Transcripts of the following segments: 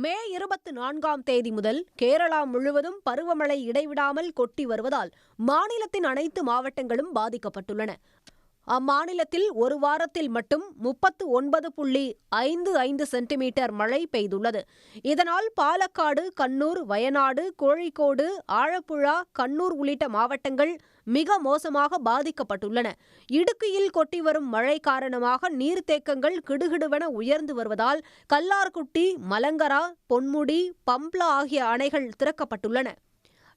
மே 24ஆம் தேதி முதல் கேரளா முழுவதும் பருவமழை இடைவிடாமல் கொட்டி வருவதால் மாநிலத்தின் அனைத்து மாவட்டங்களும் பாதிக்கப்பட்டுள்ளன. அம்மாநிலத்தில் ஒரு வாரத்தில் மட்டும் 39.55 சென்டிமீட்டர் மழை பெய்துள்ளது. இதனால் பாலக்காடு, கண்ணூர், வயநாடு, கோழிக்கோடு, ஆலப்புழா, கண்ணூர் உள்ளிட்ட மாவட்டங்கள் மிக மோசமாக பாதிக்கப்பட்டுள்ளன. இடுக்கியில் கொட்டி வரும் மழை காரணமாக நீர்த்தேக்கங்கள் கிடுகிடுவென உயர்ந்து வருவதால் கல்லார்குட்டி, மலங்கரா, பொன்முடி, பம்ப்லா ஆகிய அணைகள் திறக்கப்பட்டுள்ளன.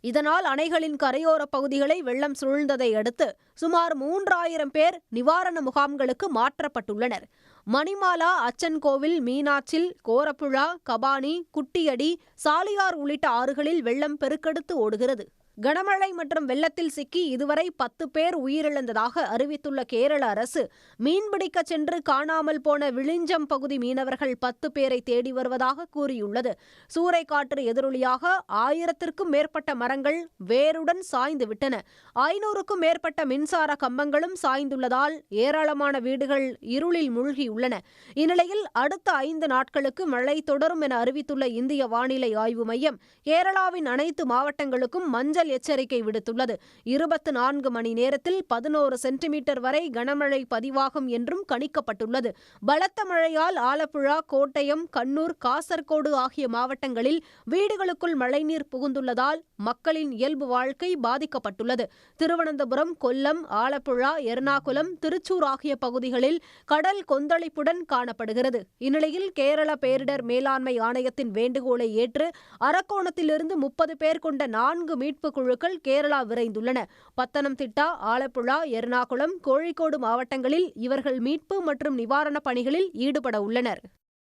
இதனால் அணைகளின் கரையோர பகுதிகளை வெள்ளம் சூழ்ந்ததை அடுத்து சுமார் 3000 பேர் நிவாரண முகாம்களுக்கு மாற்றப்பட்டுள்ளனர். மணிமாலா, அச்சன்கோவில், மீனாச்சில், கோரப்புழா, கபானி, குட்டியடி, சாலியார் உள்ளிட்ட ஆறுகளில் வெள்ளம் பெருக்கெடுத்து ஓடுகிறது. கனமழை மற்றும் வெள்ளத்தில் சிக்கி இதுவரை 10 பேர் உயிரிழந்ததாக அறிவித்துள்ள கேரள அரசு, மீன்பிடிக்க சென்று காணாமல் போன விழிஞ்சம் பகுதி மீனவர்கள் 10 பேரை தேடி வருவதாக கூறியுள்ளது. சூறைக்காற்று எதிரொலியாக 1000க்கும் மேற்பட்ட மரங்கள் வேருடன் சாய்ந்துவிட்டன. 500க்கும் மேற்பட்ட மின்சார கம்பங்களும் சாய்ந்துள்ளதால் ஏராளமான வீடுகள் இருளில் மூழ்கியுள்ளன. இந்நிலையில் அடுத்த 5 நாட்களுக்கு மழை தொடரும் என அறிவித்துள்ள இந்திய வானிலை ஆய்வு மையம் கேரளாவின் அனைத்து மாவட்டங்களுக்கும் மஞ்சள் எச்சரிக்கை விடுத்துள்ளது. 24 மணி நேரத்தில் 11 சென்டிமீட்டர் வரை கனமழை பதிவாகும் என்றும் கணிக்கப்பட்டுள்ளது. பலத்த மழையால் ஆலப்புழா, கோட்டயம், கண்ணூர், காசர்கோடு ஆகிய மாவட்டங்களில் வீடுகளுக்குள் மழைநீர் புகுந்துள்ளதால் மக்களின் இயல்பு வாழ்க்கை பாதிக்கப்பட்டுள்ளது. திருவனந்தபுரம், கொல்லம், ஆலப்புழா, எர்ணாகுளம், திருச்சூர் ஆகிய பகுதிகளில் கடல் கொந்தளிப்புடன் காணப்படுகிறது. இந்நிலையில் கேரள பேரிடர் மேலாண்மை ஆணையத்தின் வேண்டுகோளை ஏற்று அரக்கோணத்திலிருந்து 30 பேர் கொண்ட 4 மீட்பு குழுக்கள் கேரளா விரைந்துள்ளன. பத்தனம்திட்டா, ஆலப்புழா, எர்ணாகுளம், கோழிக்கோடு மாவட்டங்களில் இவர்கள் மீட்பு மற்றும் நிவாரணப் பணிகளில் ஈடுபட உள்ளனர்.